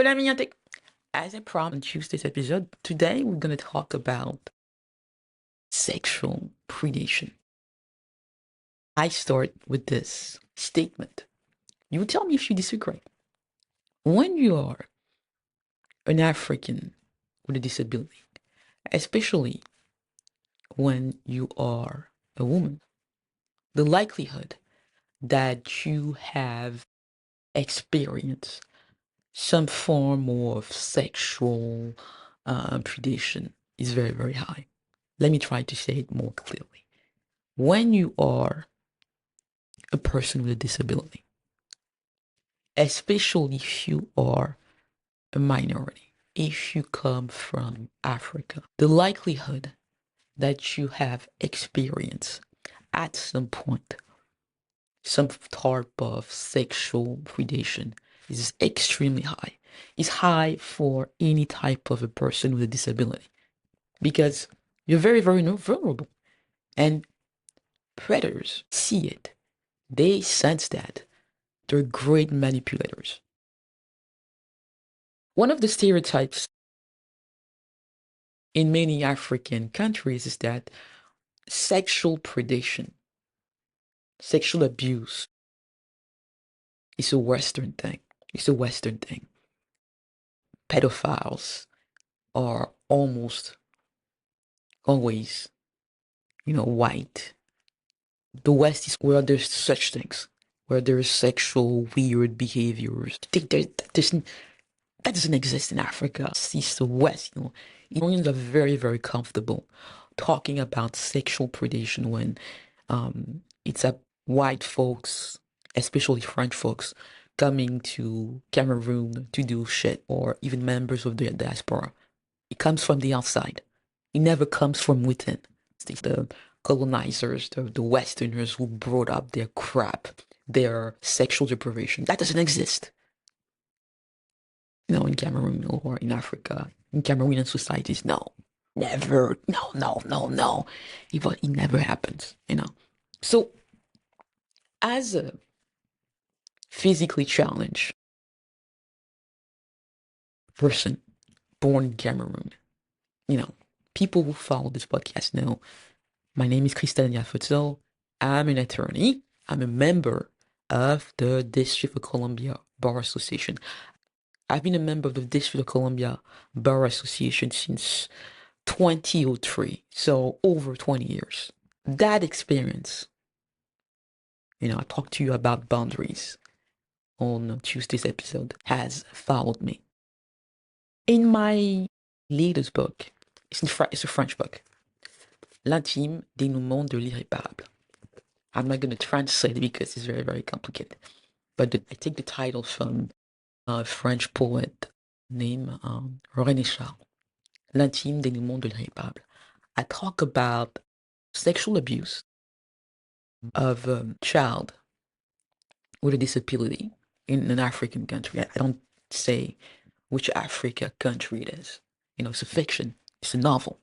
l'ami. As I promised on Tuesday's episode, today we're going to talk about sexual predation. I start with this statement. You tell me if you disagree. When you are an African with a disability, especially when you are a woman, the likelihood that you have experienced some form of sexual predation is very, very high. Let me try to say it more clearly. When you are a person with a disability, especially if you are a minority, if you come from Africa, the likelihood that you have experienced at some point some type of sexual predation is extremely high. It's high for any type of a person with a disability because you're very, very vulnerable. And predators see it. They sense that. They're great manipulators. One of the stereotypes in many African countries is that sexual predation, sexual abuse is a Western thing. It's a Western thing. Pedophiles are almost always, white. The West is where there's such things, where there's sexual weird behaviors. That doesn't exist in Africa. It's the West, Iranians are very, very comfortable talking about sexual predation when it's a white folks, especially French folks, coming to Cameroon to do shit, or even members of the diaspora. It comes from the outside. It never comes from within. It's the colonizers, the Westerners who brought up their crap, their sexual deprivation. That doesn't exist. In Cameroon or in Africa, in Cameroonian societies, no. Never. No, no, no, no. It never happens. So, as a physically challenged person born in Cameroon, people who follow this podcast know my name is Christelle Nadia Fotso. I'm an attorney. I'm a member of the District of Columbia Bar Association. I've been a member of the District of Columbia Bar Association since 2003, so over 20 years. That experience, I talked to you about boundaries on Tuesday's episode, has followed me. In my latest book, it's a French book, L'intime dénouement de l'irréparable. I'm not going to translate it because it's very, very complicated. But I take the title from a French poet named René Char, L'intime dénouement de l'irréparable. I talk about sexual abuse of a child with a disability in an African country. I don't say which Africa country it is. It's a fiction. It's a novel.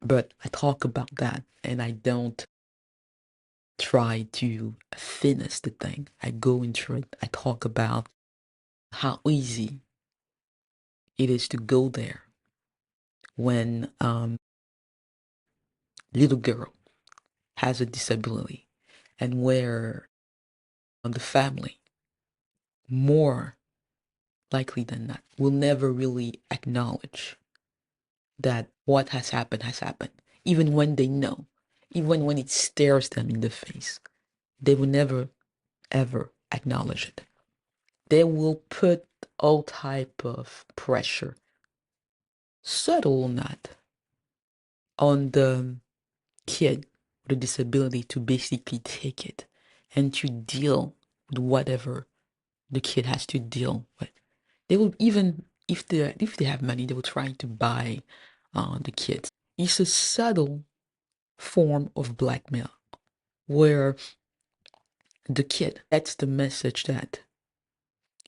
But I talk about that, and I don't try to finish the thing. I go into it. I talk about how easy it is to go there when little girl has a disability, and where the family, more likely than not, will never really acknowledge that what has happened, even when they know, even when it stares them in the face. They will never, ever acknowledge it. They will put all type of pressure, subtle or not, on the kid with a disability to basically take it and to deal with whatever the kid has to deal with. They will, even if they have money, they will try to buy the kids. It's a subtle form of blackmail where the kid gets the message that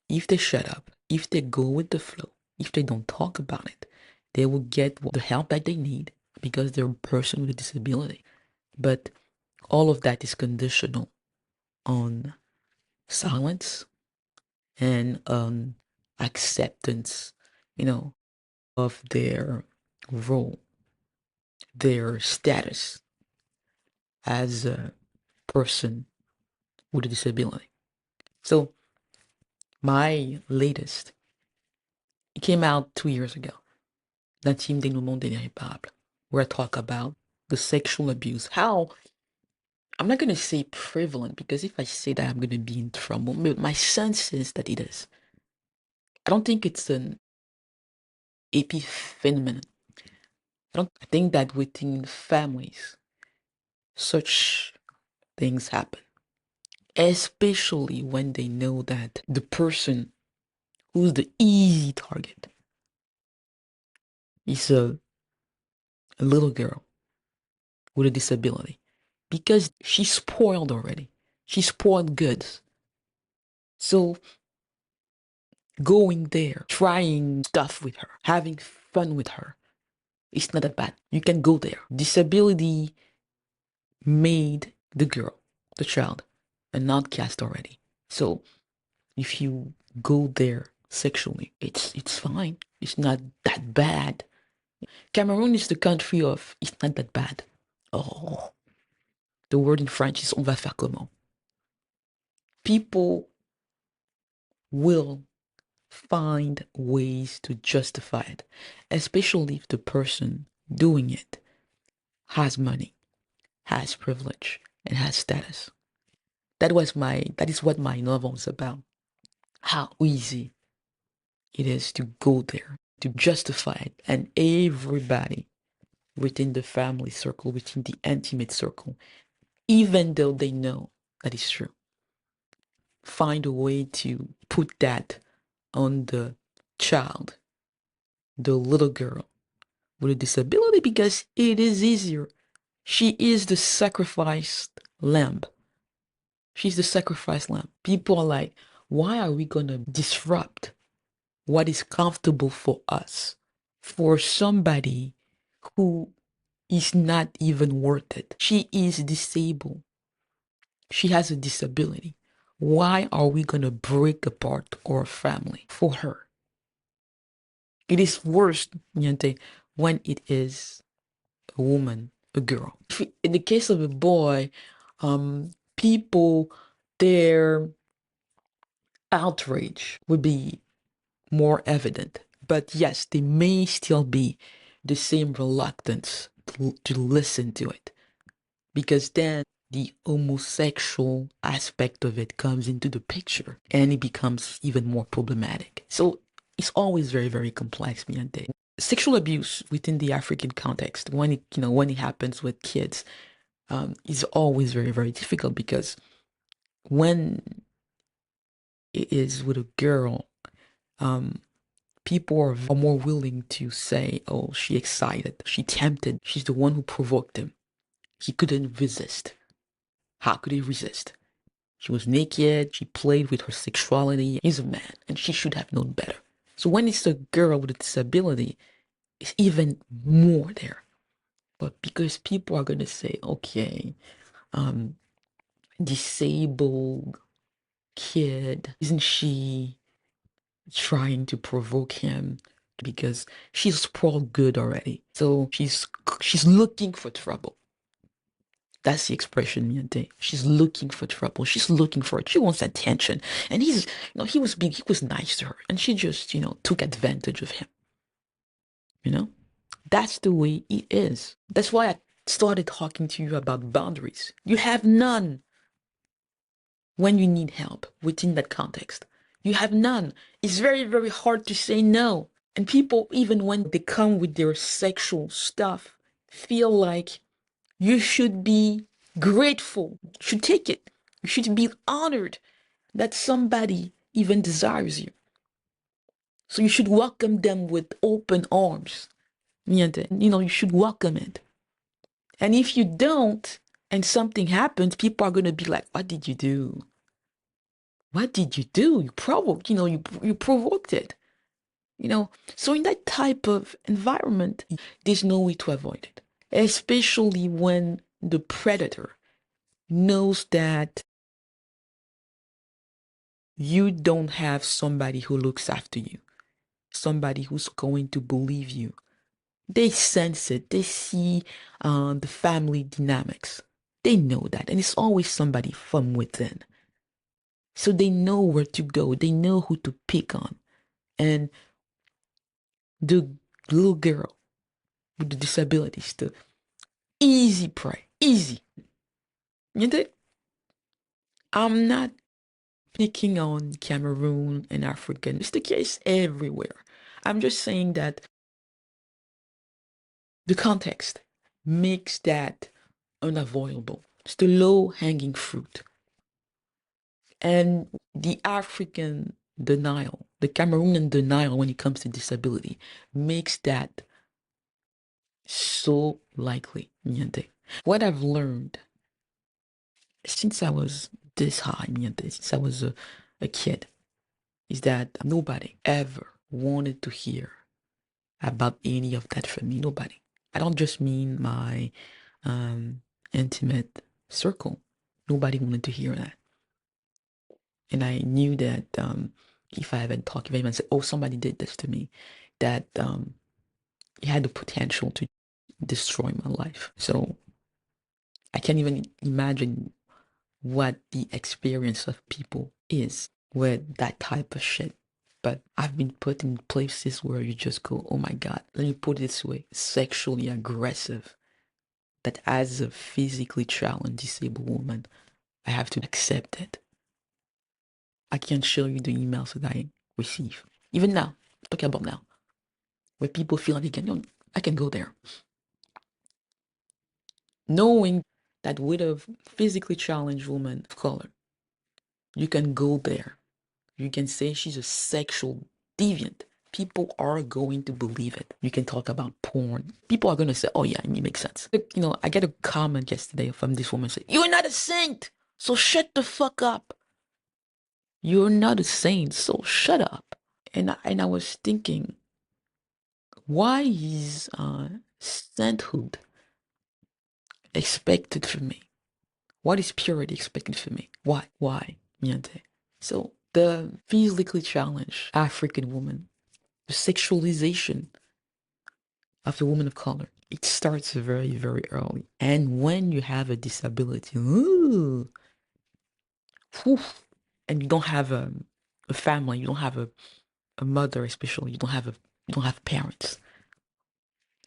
if they shut up, if they go with the flow, if they don't talk about it, they will get the help that they need because they're a person with a disability. But all of that is conditional on silence and acceptance, of their role, their status as a person with a disability. So my latest, it came out 2 years ago, L'intime dénouement des irréparables, where I talk about the sexual abuse. How, I'm not going to say prevalent, because if I say that, I'm going to be in trouble. But my sense is that it is. I don't think it's an epiphenomenon. I think that within families, such things happen, especially when they know that the person who's the easy target is a little girl with a disability, because she's spoiled already. She's spoiled goods. So going there, trying stuff with her, having fun with her, it's not that bad. You can go there. Disability made the girl, the child, an outcast already. So if you go there sexually, it's fine. It's not that bad. Cameroon is the country of it's not that bad. Oh, the word in French is on va faire comment. People will find ways to justify it, especially if the person doing it has money, has privilege, and has status. That is what my novel is about. How easy it is to go there, to justify it, and everybody within the family circle, within the intimate circle, even though they know that is true, find a way to put that on the child, the little girl with a disability, because it is easier. She is the sacrificed lamb. She's the sacrificed lamb. People are like, why are we going to disrupt what is comfortable for us for somebody who is not even worth it? She is disabled. She has a disability. Why are we going to break apart our family for her? It is worse, Niente, when it is a woman, a girl. In the case of a boy, people, their outrage would be more evident. But yes, there may still be the same reluctance to listen to it, because then the homosexual aspect of it comes into the picture and it becomes even more problematic. So it's always very, very complex, Miante. Sexual abuse within the African context, when it happens with kids, is always very, very difficult, because when it is with a girl, people are more willing to say, oh, she excited, she tempted, she's the one who provoked him. He couldn't resist. How could he resist? She was naked, she played with her sexuality. He's a man, and she should have known better. So when it's a girl with a disability, it's even more there. But because people are going to say, okay, disabled kid, isn't she trying to provoke him? Because she's spoiled good already. So she's looking for trouble. That's the expression, Miente. She's looking for trouble. She's looking for it. She wants attention. And he was big. He was nice to her. And she just, took advantage of him. That's the way it is. That's why I started talking to you about boundaries. You have none when you need help within that context. You have none. It's very, very hard to say no. And people, even when they come with their sexual stuff, feel like you should be grateful. You should take it. You should be honored that somebody even desires you. So you should welcome them with open arms. You should welcome it. And if you don't, and something happens, people are going to be like, what did you do? What did you do? You provoked, you provoked it. So in that type of environment, there's no way to avoid it, especially when the predator knows that you don't have somebody who looks after you, somebody who's going to believe you. They sense it. They see the family dynamics. They know that. And it's always somebody from within. So they know where to go. They know who to pick on. And the little girl with the disabilities, the easy prey, easy. You know, I'm not picking on Cameroon and Africa. It's the case everywhere. I'm just saying that the context makes that unavoidable. It's the low-hanging fruit. And the African denial, the Cameroonian denial when it comes to disability, makes that so likely. What I've learned since I was this high, since I was a kid, is that nobody ever wanted to hear about any of that from me. Nobody. I don't just mean my intimate circle. Nobody wanted to hear that. And I knew that if I haven't talked, if I even said, oh, somebody did this to me, that it had the potential to destroy my life. So I can't even imagine what the experience of people is with that type of shit. But I've been put in places where you just go, oh my God, let me put it this way, sexually aggressive. That as a physically challenged disabled woman, I have to accept it. I can show you the emails that I receive. Even now, talking about now, where people feel like I can go there. Knowing that with a physically challenged woman of color, you can go there. You can say she's a sexual deviant. People are going to believe it. You can talk about porn. People are going to say, oh yeah, it makes sense. I get a comment yesterday from this woman saying, you're not a saint, so shut the fuck up. You're not a saint, so shut up. And I was thinking, why is sainthood expected from me? What is purity expected from me? Why? Why? Miente. So the physically challenged African woman, the sexualization of the woman of color, it starts very, very early. And when you have a disability, ooh, whew, and you don't have a family, you don't have a mother, especially, you don't have parents.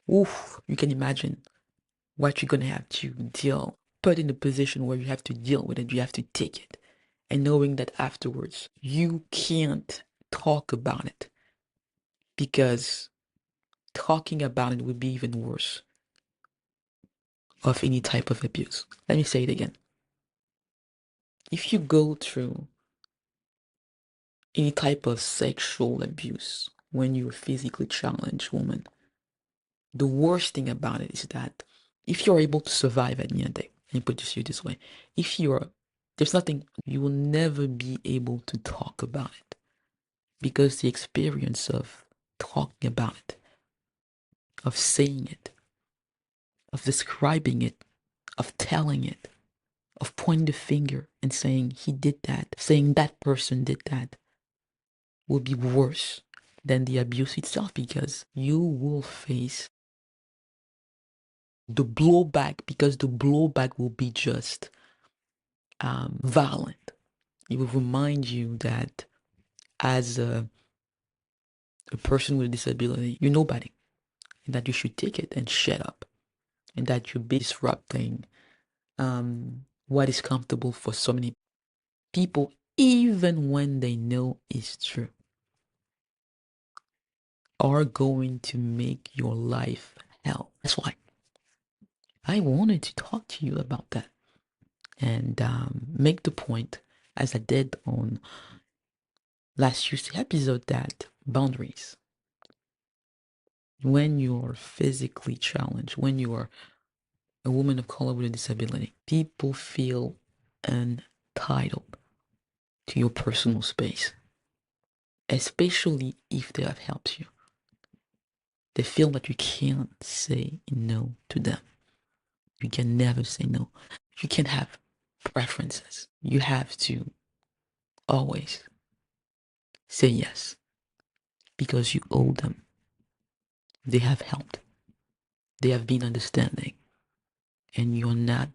Oof, you can imagine what you're gonna have to deal, put in a position where you have to deal with it, you have to take it. And knowing that afterwards you can't talk about it because talking about it would be even worse of any type of abuse. Let me say it again. If you go through any type of sexual abuse when you're a physically challenged woman, the worst thing about it is that if you're able to survive at the end of the day, let me put it this way, there's nothing, you will never be able to talk about it because the experience of talking about it, of saying it, of describing it, of telling it, of pointing the finger and saying he did that, saying that person did that, will be worse than the abuse itself because you will face the blowback because the blowback will be just violent. It will remind you that as a person with a disability, you're nobody, and that you should take it and shut up, and that you're disrupting what is comfortable for so many people, even when they know it's true, are going to make your life hell. That's why I wanted to talk to you about that and make the point, as I did on last Tuesday episode, that boundaries, when you're physically challenged, when you are a woman of color with a disability, people feel entitled to your personal space, especially if they have helped you. They feel that you can't say no to them. You can never say no. You can't have preferences. You have to always say yes. Because you owe them. They have helped. They have been understanding. And you're not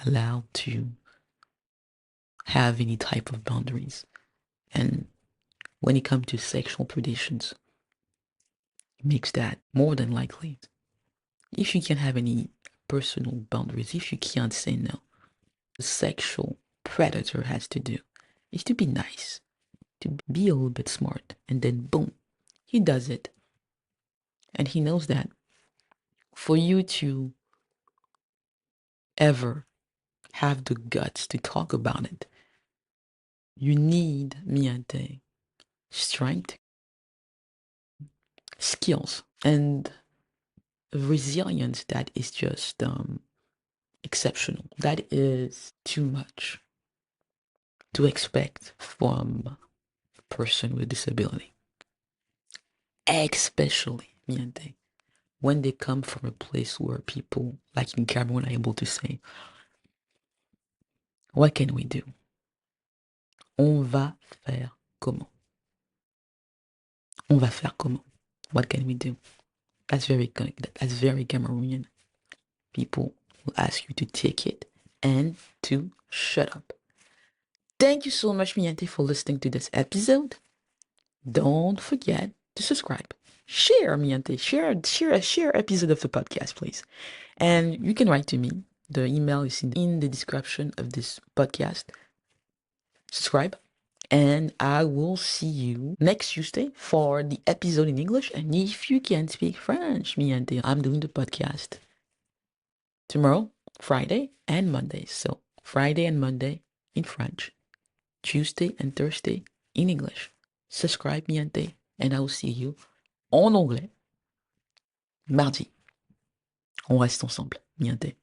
allowed to have any type of boundaries. And when it comes to sexual predations, it makes that more than likely. If you can't have any personal boundaries, if you can't say no, the sexual predator has to do is to be nice, to be a little bit smart, and then boom, he does it. And he knows that for you to ever have the guts to talk about it, you need, Miante, strength, skills, and resilience that is just exceptional. That is too much to expect from a person with disability. Especially, Miante, when they come from a place where people, like in Cameroon, are able to say, what can we do? On va faire comment? On va faire comment? What can we do? That's very Cameroonian. People will ask you to take it and to shut up. Thank you so much, Miante, for listening to this episode. Don't forget to subscribe. Share, Miante. Share episode of the podcast, please. And you can write to me. The email is in the description of this podcast. Subscribe. And I will see you next Tuesday for the episode in English. And if you can speak French, Miante, I'm doing the podcast tomorrow, Friday, and Monday. So Friday and Monday in French, Tuesday and Thursday in English. Subscribe, Miante, and I will see you en anglais mardi. On reste ensemble, Miante.